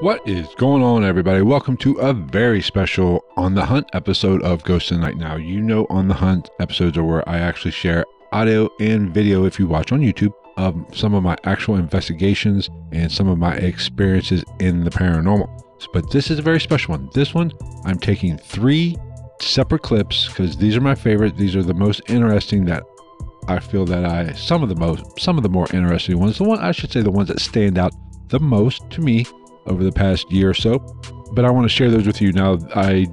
What is going on, everybody? Welcome to a very special On the Hunt episode of Ghost in the Night. Now, you know On the Hunt episodes are where I actually share audio and video, if you watch on YouTube, of some of my actual investigations and some of my experiences in the paranormal. But this is a very special one. This one, I'm taking 3 separate clips because these are my favorite. These are the most interesting that I feel that some of the more interesting ones, the ones that stand out the most to me over the past year or so, but I want to share those with you. Now, I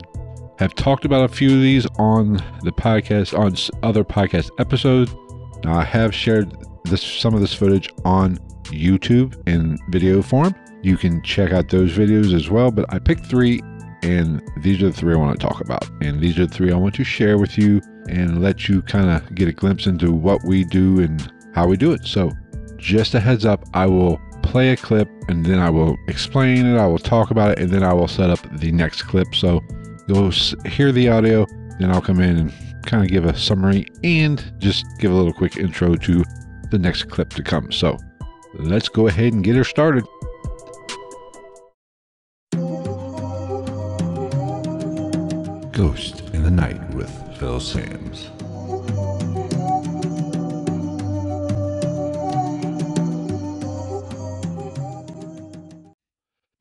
have talked about a few of these on the podcast, on other podcast episodes. Now, I have shared some of this footage on YouTube in video form. You can check out those videos as well, but I picked 3, and these are the 3 I want to talk about. And these are the 3 I want to share with you and let you kind of get a glimpse into what we do and how we do it. So, just a heads up, I will play a clip and then I will explain it, I will talk about it, and then I will set up the next clip. So you'll hear the audio, then I'll come in and kind of give a summary and just give a little quick intro to the next clip to come. So let's go ahead and get her started. Ghost in the Night with Phil Sams.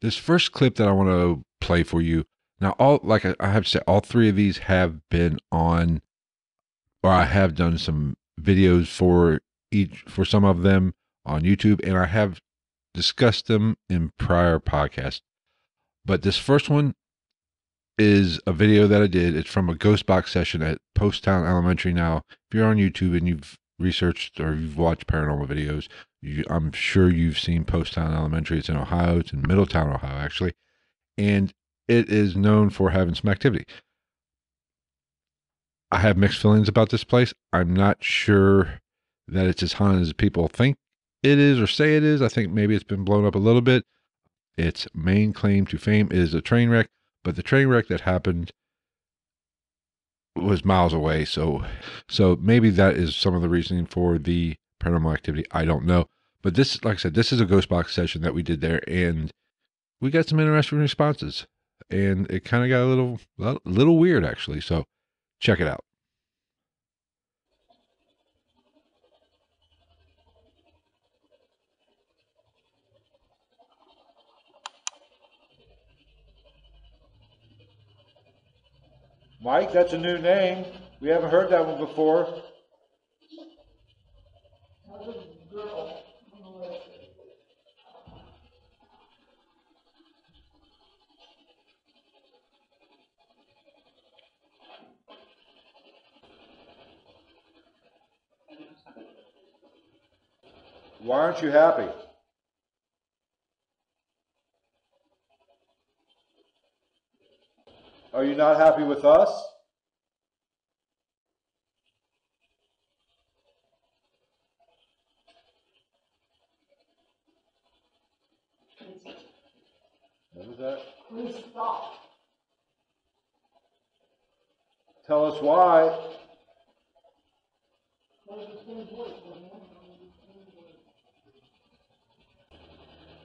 This first clip that I want to play for you now, I have to say, all 3 of these have been on, or I have done some videos for some of them on YouTube, and I have discussed them in prior podcasts. But this first one is a video that I did. It's from a ghost box session at Poasttown Elementary. Now, if you're on YouTube and you've researched or you've watched paranormal videos, I'm sure you've seen Poasttown Elementary. It's in Ohio. It's in Middletown, Ohio, actually. And it is known for having some activity. I have mixed feelings about this place. I'm not sure that it's as haunted as people think it is or say it is. I think maybe it's been blown up a little bit. Its main claim to fame is a train wreck, but the train wreck that happened was miles away. So maybe that is some of the reasoning for the paranormal activity. I don't know. But this, like I said, this is a ghost box session that we did there, and we got some interesting responses. And it kind of got a little weird, actually. So check it out. Mike, that's a new name. We haven't heard that one before. Why aren't you happy? Are you not happy with us? What was that? Please stop. Tell us why.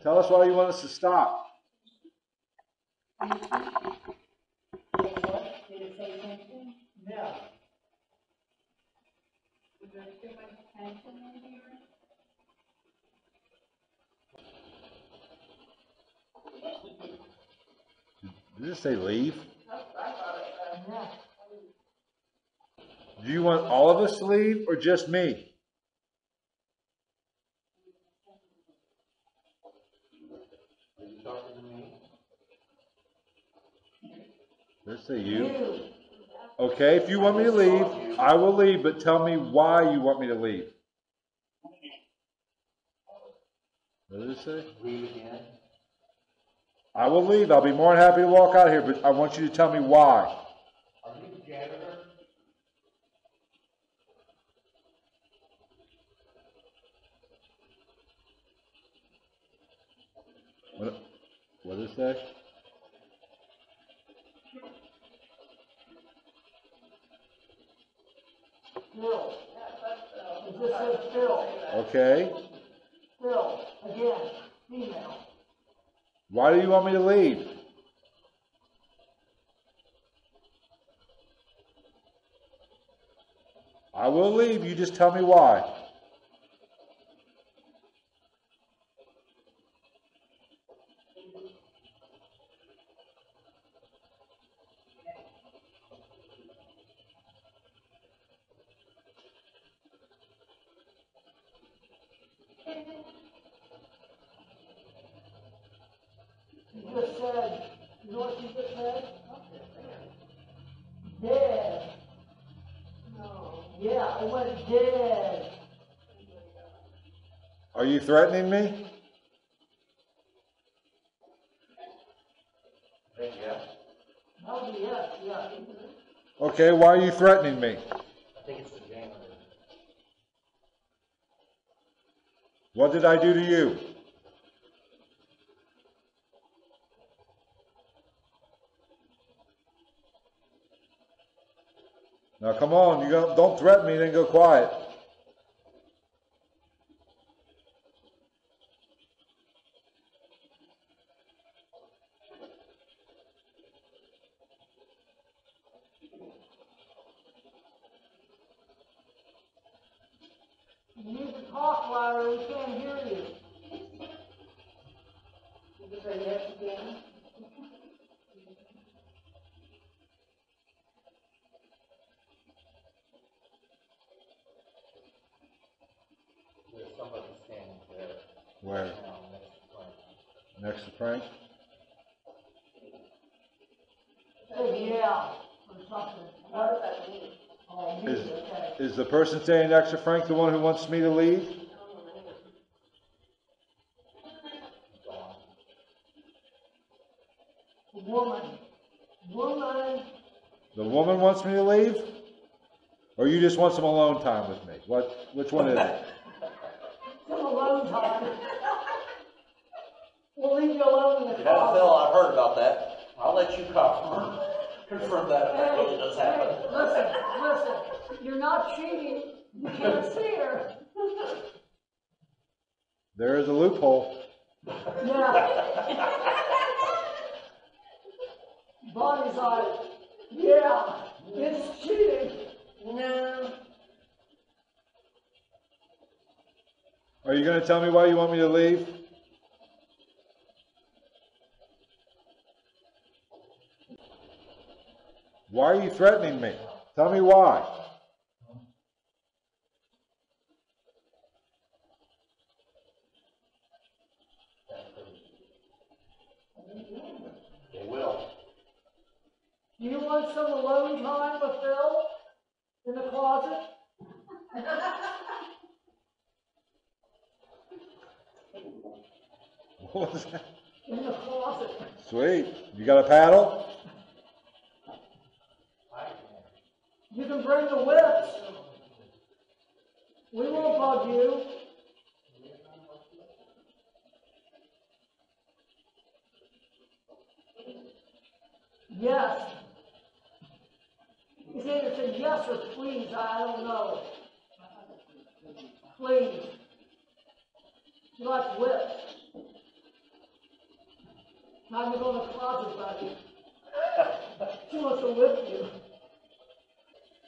Tell us why you want us to stop. Did it say something? No. Is there too much tension in here? Did it say leave? I thought it said no. Do you want all of us to leave or just me? Are you talking to me? Did it say you? Okay, if you want me to leave, I will leave, but tell me why you want me to leave. What did it say? Leave again. I will leave. I'll be more than happy to walk out here, but I want you to tell me why. Are you the janitor? What did it say? Phil. It just says Phil. Okay. Phil. Again. Female. Why do you want me to leave? I will leave. You just tell me why. You just said, you know what you just said? Dead. No. Yeah, it went dead. Are you threatening me? Yeah. Oh, yes, yeah. Okay, why are you threatening me? I think it's the janitor. What did I do to you? Now come on, you don't threaten me, then go quiet. You need to talk louder, we can't hear you. You just say yes again? There's somebody standing there. Where? Next to Frank? Say yeah, or something. What does that mean? Oh, me, Is, okay. is the person standing next to Frank the one who wants me to leave? Woman. The woman wants me to leave? Or you just want some alone time with me? Which one is it? Some alone time. We'll leave you alone in the Yeah, closet. Phil, I've heard about that. I'll let you confirm that if that really does happen. Listen, you're not cheating. You can't see her. There is a loophole. Yeah. Bonnie's like, yeah, it's cheating. No. Are you going to tell me why you want me to leave? Why are you threatening me? Tell me why. They will. Do you want some alone time with Phil in the closet? What was that? In the closet. Sweet. You got a paddle? You can bring the whips. We won't bug you. Yes. It's either say yes or please, I don't know. Please. She likes whips. Time to go in the closet, buddy. She wants to whip you.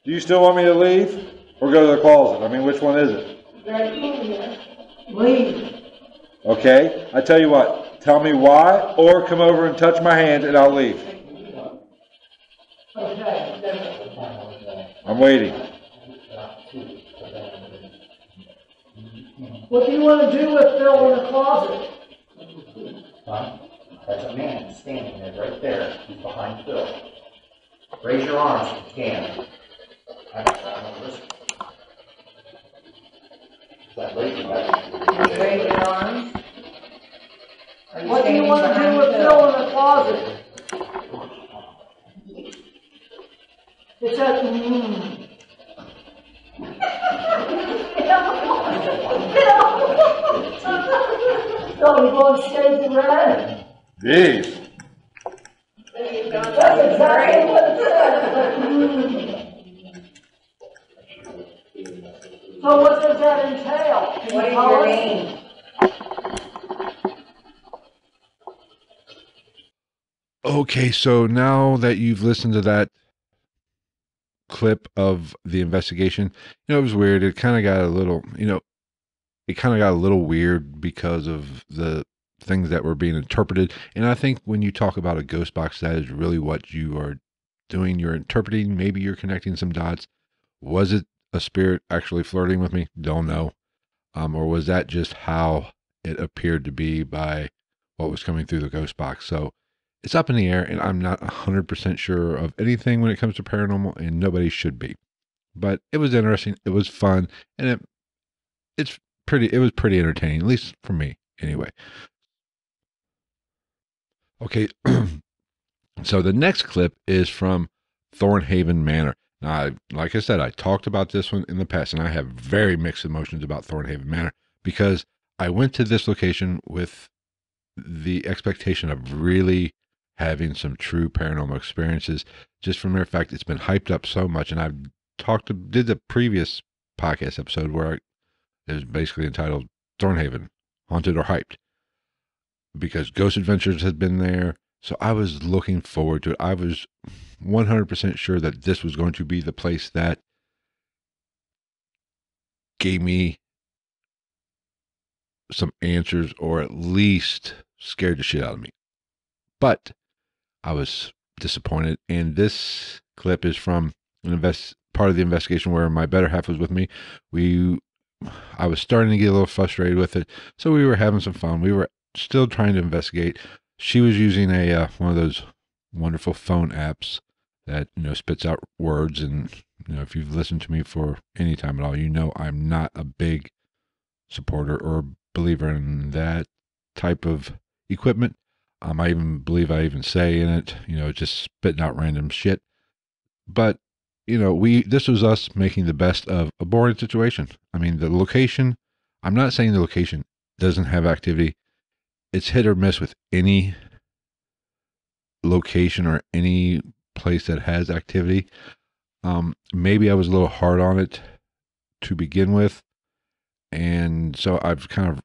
Do you still want me to leave? Or go to the closet? I mean, which one is it? Leave. Okay. I tell you what. Tell me why, or come over and touch my hand and I'll leave. Okay. I'm waiting. What do you want to do with Phil in the closet? There's a man standing there right there. He's behind Phil. Raise your arms if you can. That lady back. Raise your arms. What do you want to do with Phil in the closet? It says, So you going to stage red? Jeez. That's exactly what it says. So what does that entail? Can What you is tell your us? name? Okay, so now that you've listened to that clip of the investigation, it was weird. It kind of got a little, it kind of got a little weird because of the things that were being interpreted. And I think when you talk about a ghost box, that is really what you are doing. You're interpreting, maybe you're connecting some dots. Was it a spirit actually flirting with me? Don't know. Or was that just how it appeared to be by what was coming through the ghost box? So it's up in the air, and I'm not 100% sure of anything when it comes to paranormal, and nobody should be. But it was interesting. It was fun, and it was pretty entertaining, at least for me, anyway. Okay, so the next clip is from Thornhaven Manor. Now, like I said, I talked about this one in the past, and I have very mixed emotions about Thornhaven Manor because I went to this location with the expectation of really having some true paranormal experiences. Just from the mere fact it's been hyped up so much, and I've did the previous podcast episode where it was basically entitled Thornhaven, Haunted or Hyped, because Ghost Adventures had been there. So I was looking forward to it. I was 100% sure that this was going to be the place that gave me some answers or at least scared the shit out of me. But I was disappointed. And this clip is from part of the investigation where my better half was with me. I was starting to get a little frustrated with it, so we were having some fun. We were still trying to investigate. She was using a one of those wonderful phone apps that spits out words. And if you've listened to me for any time at all, I'm not a big supporter or believer in that type of equipment. I even believe I even say in it, just spitting out random shit. But this was us making the best of a boring situation. I mean, the location. I'm not saying the location doesn't have activity. It's hit or miss with any location or any place that has activity. Maybe I was a little hard on it to begin with, and so I've kind of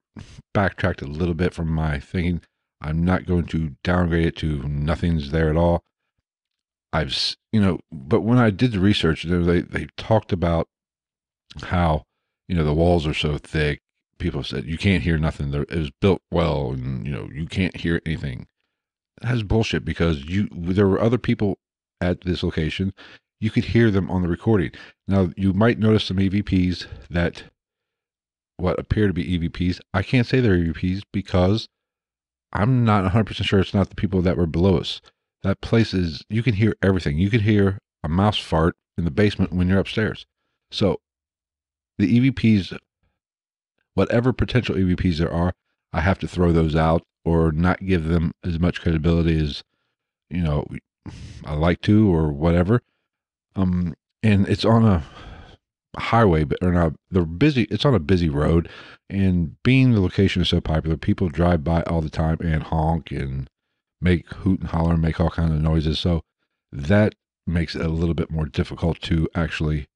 backtracked a little bit from my thinking. I'm not going to downgrade it to nothing's there at all. But when I did the research, they talked about how, the walls are so thick. People said you can't hear nothing. It was built well, and you can't hear anything. That's bullshit because there were other people at this location. You could hear them on the recording. Now you might notice some EVPs that what appear to be EVPs. I can't say they're EVPs because I'm not 100% sure it's not the people that were below us. That place is, you can hear everything. You can hear a mouse fart in the basement when you're upstairs. So the EVPs, whatever potential EVPs there are, I have to throw those out or not give them as much credibility as, you know, I like to or whatever. And it's on a highway, but or not, they're busy. It's on a busy road, and being the location is so popular, people drive by all the time and honk and make hoot and holler and make all kinds of noises. So that makes it a little bit more difficult to actually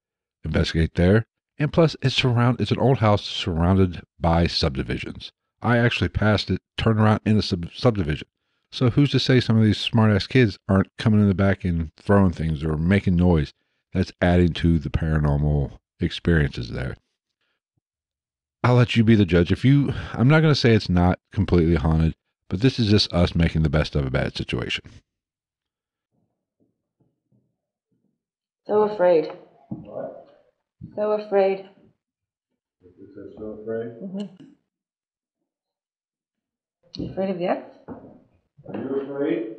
investigate there. And plus, it's an old house surrounded by subdivisions. I actually passed it, turned around in a subdivision. So who's to say some of these smart ass kids aren't coming in the back and throwing things or making noise? That's adding to the paranormal experiences there. I'll let you be the judge. I'm not going to say it's not completely haunted, but this is just us making the best of a bad situation. So afraid. What? So afraid. Is it so afraid? Mm-hmm. You afraid of the X? Are you afraid?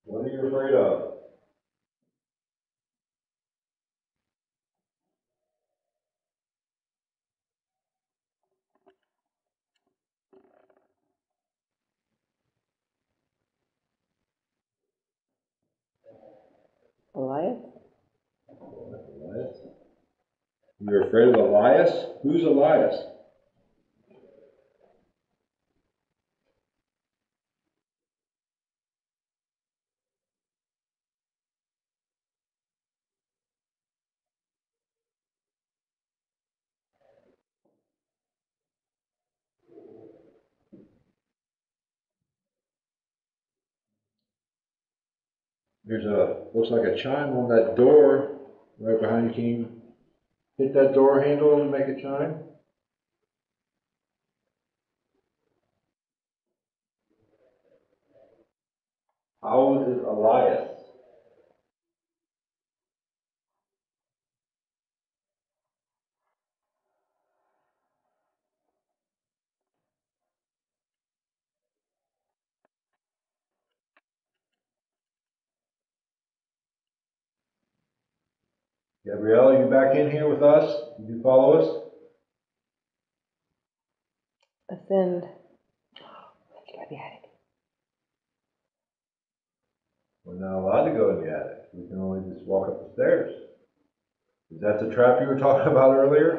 What are you afraid of? Goliath? What? You're afraid of Elias? Who's Elias? Looks like a chime on that door right behind you. Can you hit that door handle and make a chime? How old is Elias? Gabrielle, are you back in here with us? Did you follow us? Ascend. Let's go to the attic. We're not allowed to go in the attic. We can only just walk up the stairs. Is that the trap you were talking about earlier?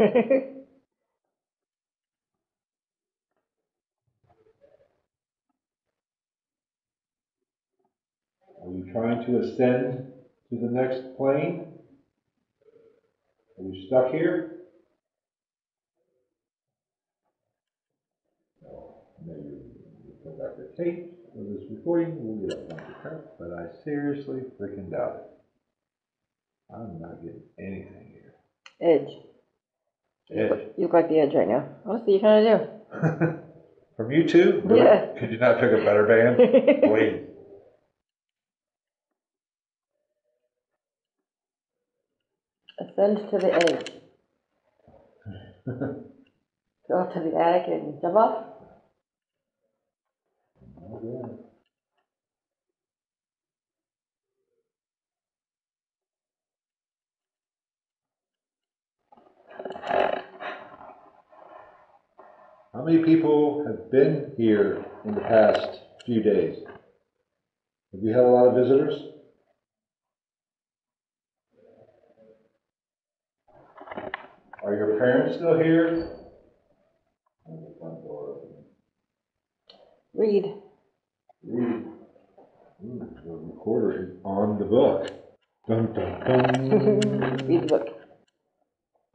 Are you trying to ascend to the next plane? Are you stuck here? No. Maybe you put back the tape of this recording. We'll get up on the crap, but I seriously freaking doubt it. I'm not getting anything here. Edge. Edge. You look like the edge right now. What's you trying to do? From you two? Really? Yeah. Could you not pick a better band? Please. Ascend to the edge. Go up to the attic and jump off. Okay. How many people have been here in the past few days? Have you had a lot of visitors? Are your parents still here? The front door open. Read. Read. The recorder is on the book. Dun, dun, dun. Read the book.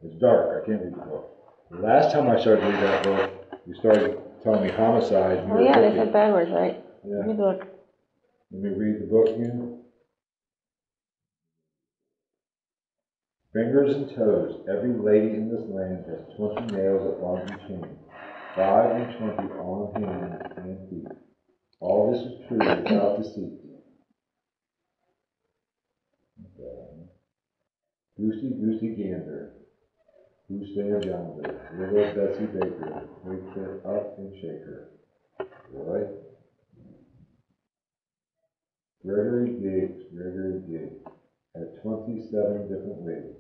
It's dark. I can't read the book. The last time I started reading that book, you started telling me homicide. Oh yeah, they said bad words, right? Yeah. Read the book. Let me read the book again. Fingers and toes. Every lady in this land has 20 nails at arms and chain, 5 and 20 on hands and feet. All this is true without deceit. Goosey, goosey gander. Who stands yonder? Little Bessie Baker. Wake her up and shake her. Really? Gregory Giggs had 27 different wigs.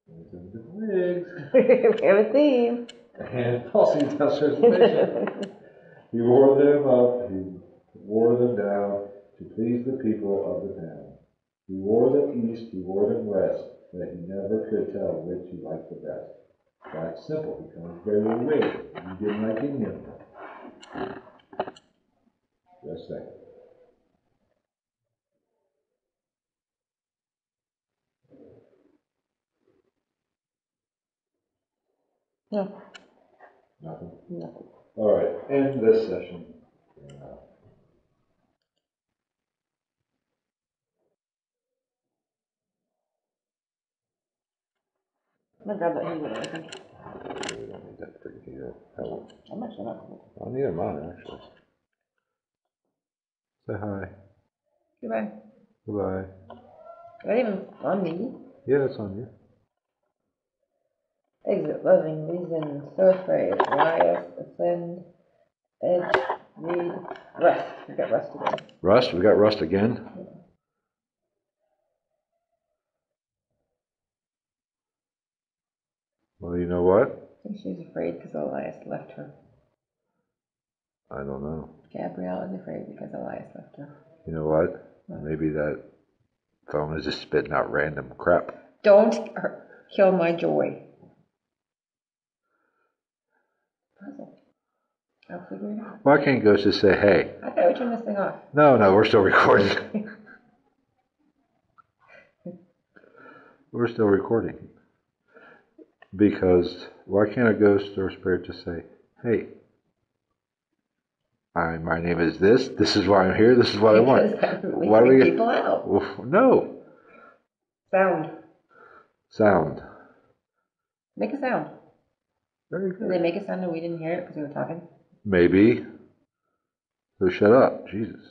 27 different wigs. We have a theme. And falsely downstairs the patient. He wore them up, he wore them down to please the people of the town. He wore them east, he wore them west, but he never could tell which he liked the best. That's simple, because they were wigs. He didn't like any of them. Just saying. No. Nothing? Nothing. All right, end this session. I'm gonna grab that heater, I think. We don't need that freaking heater. Hell, I'm actually not cold. I don't need mine, actually. Say hi. Goodbye. Goodbye. Is that even on me? Yeah, it's on you. Exit, loving, reason, so afraid, Elias, ascend, edge, read, rust. We got rust again. Rust? We got Rust again? Well, you know what? I think she's afraid because Elias left her. I don't know. Gabrielle is afraid because Elias left her. You know what? Maybe that phone is just spitting out random crap. Don't Kill my joy. Puzzle. I'll figure it out. Why can't ghosts just say, hey? I thought we turned this thing off. No, we're still recording. We're still recording. Because why can't a ghost or a spirit just say, hey, my name is this is why I'm here, this is what I want. Because that would Why do we freak get people out. Well, no. Sound. Make a sound. Very Did they good. make a sound and we didn't hear it because we were talking? Maybe. So shut up. Jesus.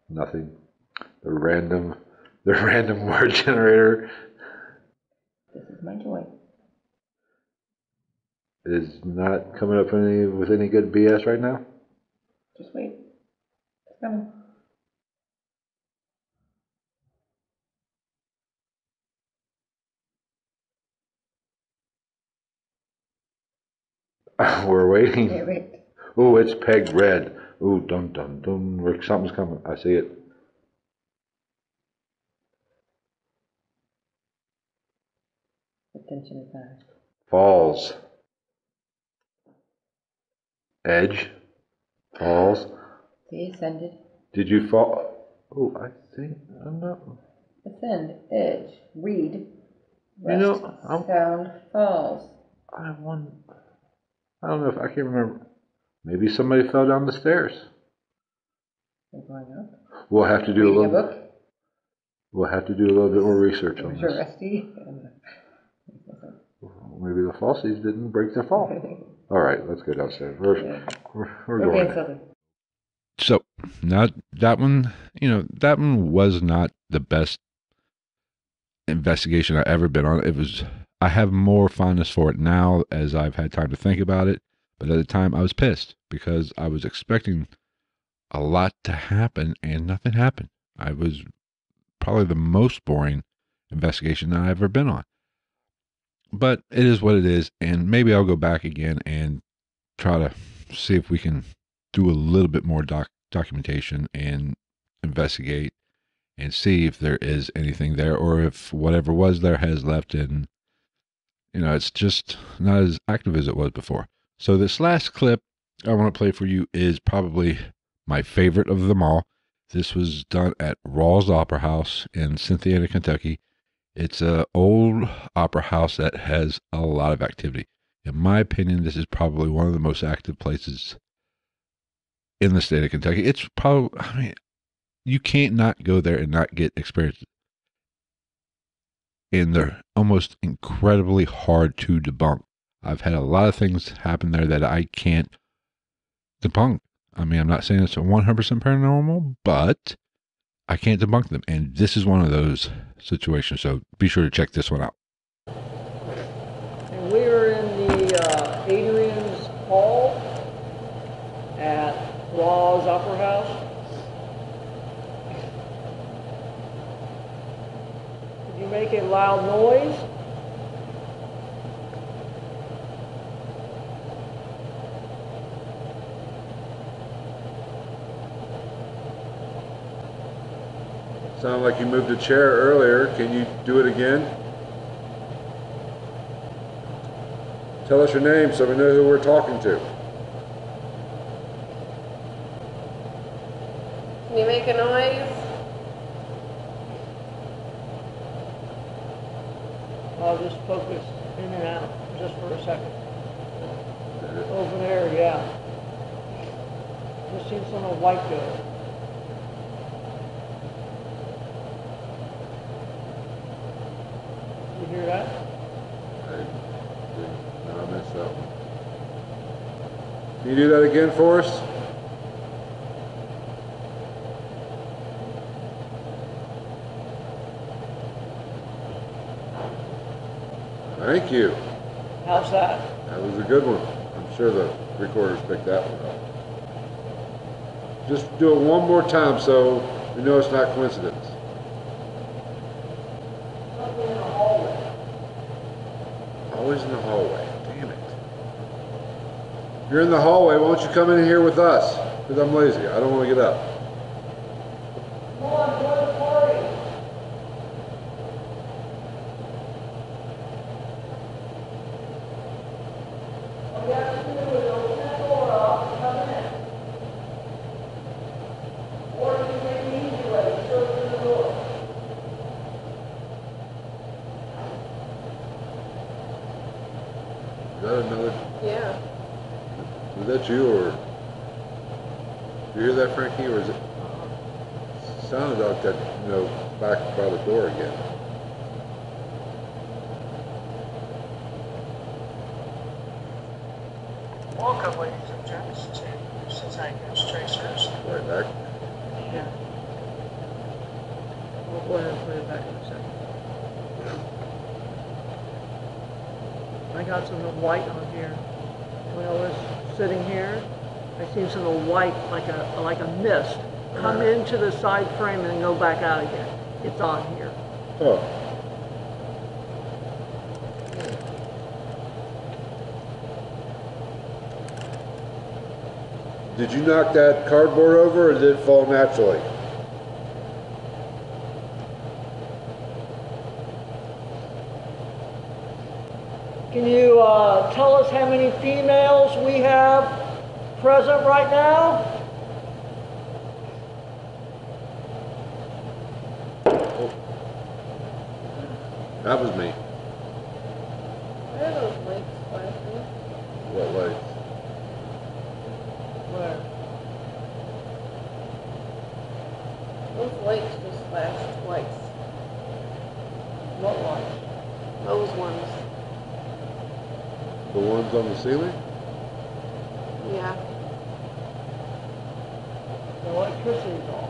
Nothing. The random word generator This is my joy. is not coming up with any good BS right now. Just wait. It's coming. We're waiting. Yeah, wait. Oh, it's pegged red. Oh, dun dun dun. Something's coming. I see it. Attention is high. Falls. Edge. Falls. See, ascended. Did you fall? Oh, I think I'm not. Ascend, edge, read, You know, sound, falls. I don't know if I can remember. Maybe somebody fell down the stairs. They're going up. We'll have to do Reading a a little. book. We'll have to do a little bit more research on Was your this. rusty? Maybe the falsies didn't break their fall. All right, let's go downstairs. We're going. Okay, Southern. So now that one, that one was not the best investigation I ever been on. I have more fondness for it now as I've had time to think about it. But at the time I was pissed because I was expecting a lot to happen and nothing happened. I was probably the most boring investigation I've ever been on. But it is what it is. And maybe I'll go back again and try to see if we can do a little bit more documentation and investigate and see if there is anything there or if whatever was there has left and it's just not as active as it was before. So this last clip I want to play for you is probably my favorite of them all. This was done at Rohs Opera House in Cynthiana, Kentucky. It's an old opera house that has a lot of activity. In my opinion, this is probably one of the most active places in the state of Kentucky. It's probably, you can't not go there and not get experience. And they're almost incredibly hard to debunk. I've had a lot of things happen there that I can't debunk. I mean, I'm not saying it's 100% paranormal, but I can't debunk them. And this is one of those situations. So be sure to check this one out. And we are in the Adrian's Hall at Rohs Opera House. Did you make a loud noise? Sounded like you moved a chair earlier. Can you do it again? Tell us your name so we know who we're talking to. Can you make a noise? I'll just focus in and out just for a second. Over there, yeah. Just seen some of white go. You hear that? No, I messed up. Can you do that again for us? Thank you. How's that? That was a good one. I'm sure the recorders picked that one up. Just do it one more time so we know it's not coincidence. Something in the hallway. Always in the hallway. Damn it. You're in the hallway. Why don't you come in here with us? Because I'm lazy. I don't want to get up. Come on, join the party. All you have to do is open that door up and come in. Or you can take the easy way, just go through the door. Is that another? Yeah. Is that you or? You hear that, Frankie, or is it? Sounded like that, you know, back by the door again. Welcome, ladies and gents, to Cincinnati Tracers. Right back. Yeah. We'll go ahead and put it back in a second. I got some of the white on here. When I was sitting here, I seen some of the white, like a mist, come into the side frame and then go back out again. It's on here. Oh. Did you knock that cardboard over, or did it fall naturally? Can you tell us how many females we have present right now? That was me. Where are those lights flashing? What lights? Where? Those lights just flashed twice. What lights? Those ones. The ones on the ceiling? Yeah. The electricity's off.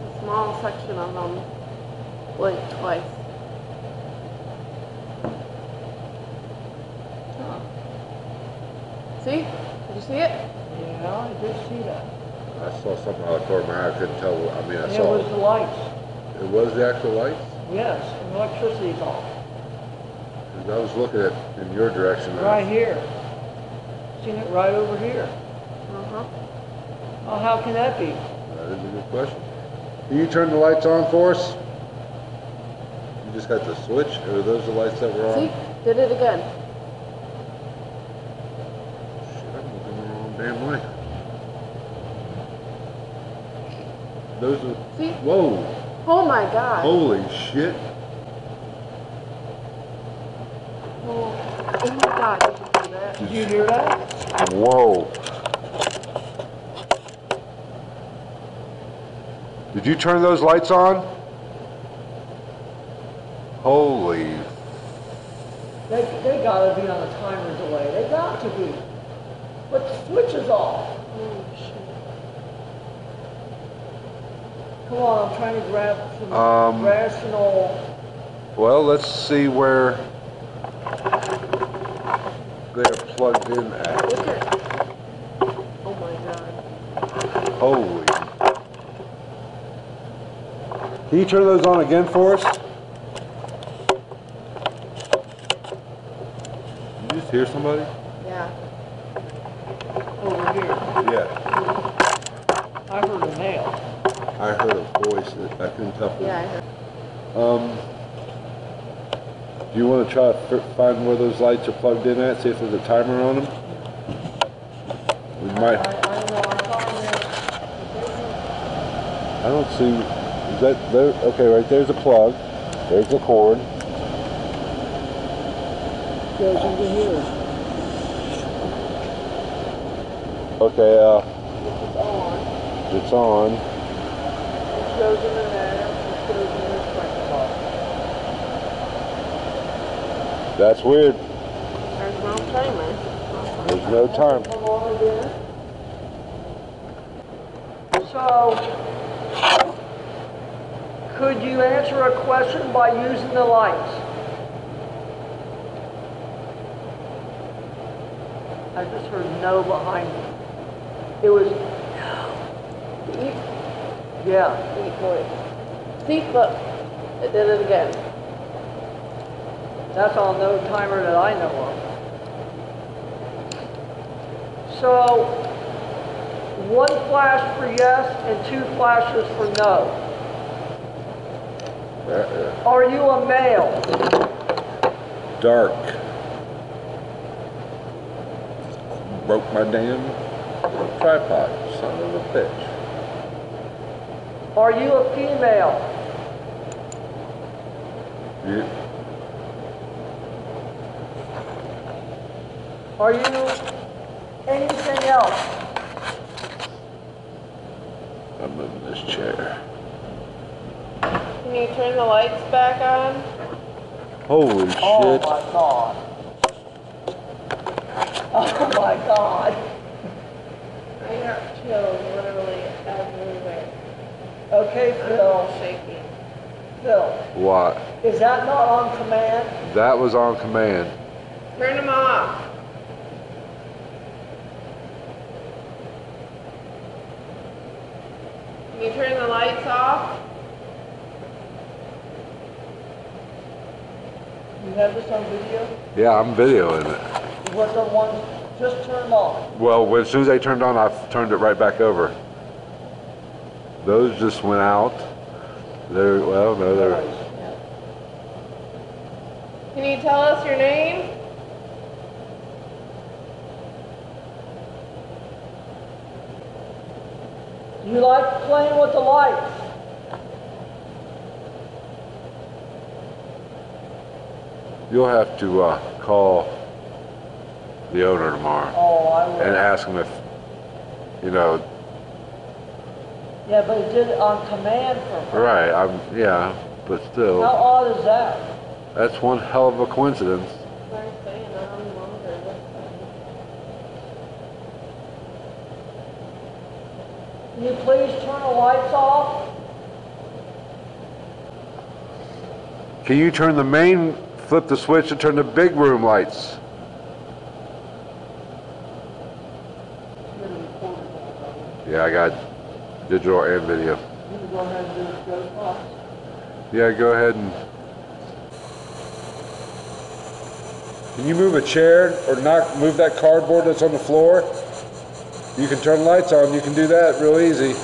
A small section of them blinked twice. Huh. See? Did you see it? Yeah, I did see that. I saw something out of the corner of my eye. I couldn't tell. I mean, I And it saw was the lights. it. It was the actual lights? Yes, and the electricity's off. 'Cause I was looking at in your direction. Right here. Seen it right over here. Uh-huh. Oh, how can that be? That is a good question. Can you turn the lights on for us? You just got the switch, or are those the lights that were on? See? Did it again. Shit, I'm looking the wrong damn way. Those are. See? Whoa! Oh my god. Holy shit! Oh my god, did you see that? Did you hear that? Whoa! Did you turn those lights on? Holy. They gotta be on a timer delay. They got to be. But the switch is off. Oh shit. Come on, I'm trying to grab some rational. Well, let's see where they're plugged in at. Look at. Oh my god. Holy. Can you turn those on again for us? Did you just hear somebody? Yeah. Over here. Yeah. I heard a male. I heard a voice that I couldn't tell. Yeah, I heard. Do you want to try to find where those lights are plugged in at? See if there's a timer on them? We might. I don't know, I thought I don't see. Is that there? Okay, right there's a plug. There's a cord. it goes into here. Okay, It's on. it's on. It goes into there. It goes in this breaker box. That's weird. There's no timer. There's no time. Come on again. So, could you answer a question by using the lights? I just heard no behind me. It was, Eat, yeah. eat noise. See, look. It did it again. That's on no timer that I know of. So, one flash for yes and 2 flashes for no. Are you a male? Dark. Broke my damn tripod, son of a bitch. Are you a female? Yeah. Are you anything else? I'm moving this chair. Can you turn the lights back on? Holy Oh shit. my God. Oh my God. I got chills literally everywhere. Okay, I'm Phil. all shaky. Phil, What? is that not on command? That was on command. Turn them off. Can you turn the lights off? You have this on video? Yeah, I'm videoing it. What the ones just turned on? Well, as soon as they turned on, I turned it right back over. Those just went out. They're, well, no, they're... Can you tell us your name? You like playing with the lights? You'll have to call the owner tomorrow Oh, I will. and ask him if, you know, Yeah, but it did it on command from her. right, yeah, but How still, odd is that? that's one hell of a coincidence. They're saying I'm longer this time. Can you please turn the lights off? Can you turn the main, flip the switch and turn the big room lights? Yeah, I got digital and video. You can go ahead and do it, go across. Yeah, go ahead and... Can you move a chair or move that cardboard that's on the floor? You can turn lights on, you can do that real easy.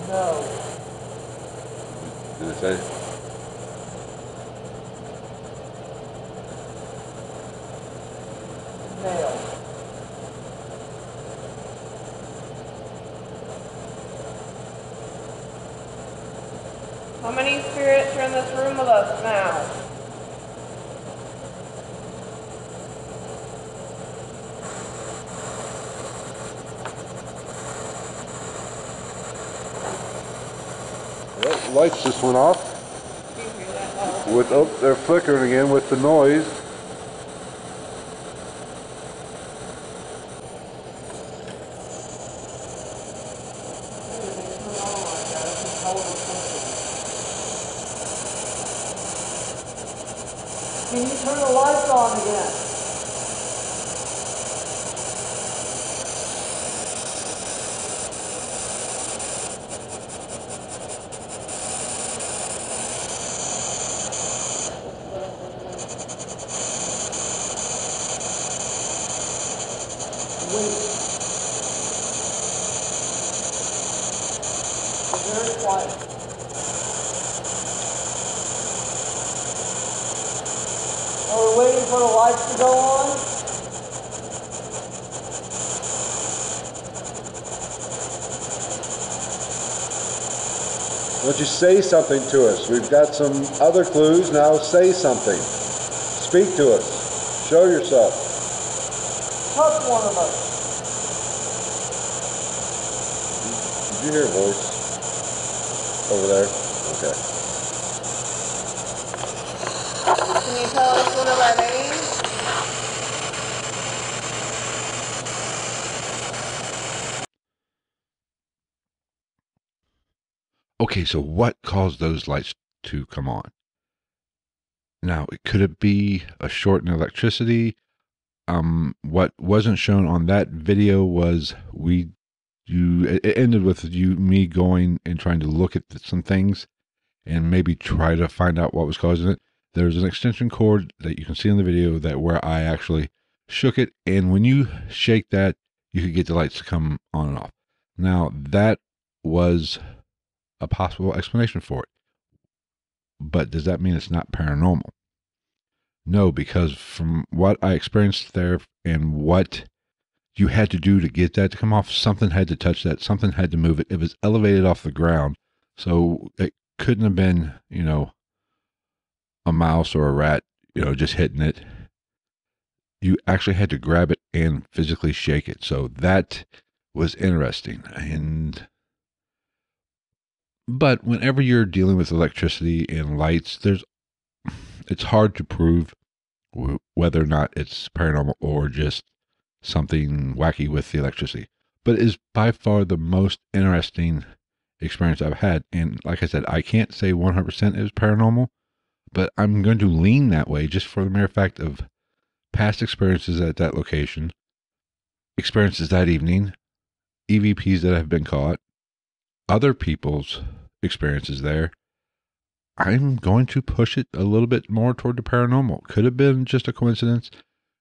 No. Did it say? Male. How many spirits are in this room with us now? Well, the lights just went off. Do you hear that? Oh. With, oh, they're flickering again with the noise. Can you turn the lights on again? Wait. Very quiet. Are we waiting for the lights to go on? Why don't you say something to us? We've got some other clues, now say something. Speak to us. Show yourself. Touch one of us. Did you hear a voice? Over there? Okay. Can you tell us one of our names? Okay, so what caused those lights to come on? Now, could it be a short in electricity? What wasn't shown on that video was it ended with me going and trying to look at some things and maybe try to find out what was causing it. There's an extension cord that you can see in the video that where I actually shook it, and when you shake that, you could get the lights to come on and off. Now, that was a possible explanation for it. But does that mean it's not paranormal? No, because from what I experienced there and what you had to do to get that to come off, something had to touch that, something had to move it. It was elevated off the ground, so it couldn't have been, a mouse or a rat, just hitting it. You actually had to grab it and physically shake it. So that was interesting. But whenever you're dealing with electricity and lights, it's hard to prove whether or not it's paranormal or just something wacky with the electricity. But it is by far the most interesting experience I've had. And like I said, I can't say 100% it was paranormal, but I'm going to lean that way just for the mere fact of past experiences at that location, experiences that evening, EVPs that have been caught, other people's experiences there. I'm going to push it a little bit more toward the paranormal. Could have been just a coincidence.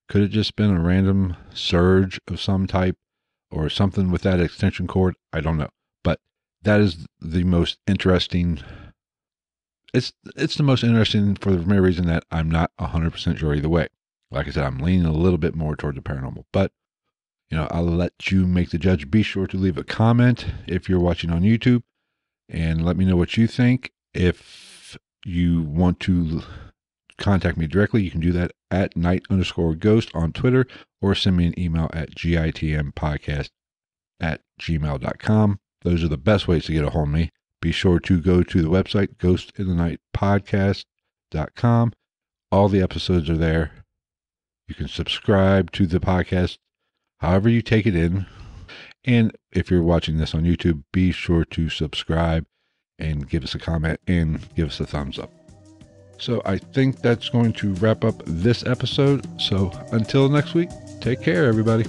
Could have just been a random surge of some type or something with that extension cord. I don't know. But that is the most interesting. It's the most interesting for the mere reason that I'm not 100% sure either way. Like I said, I'm leaning a little bit more toward the paranormal. But, I'll let you make the judge. Be sure to leave a comment if you're watching on YouTube and let me know what you think. If you want to contact me directly, you can do that at night_ghost on Twitter, or send me an email at gitmpodcast@gmail.com. Those are the best ways to get a hold of me. Be sure to go to the website, ghostinthenightpodcast.com. All the episodes are there. You can subscribe to the podcast however you take it in. And if you're watching this on YouTube, be sure to subscribe and give us a comment and give us a thumbs up. So I think that's going to wrap up this episode. So until next week, take care, everybody.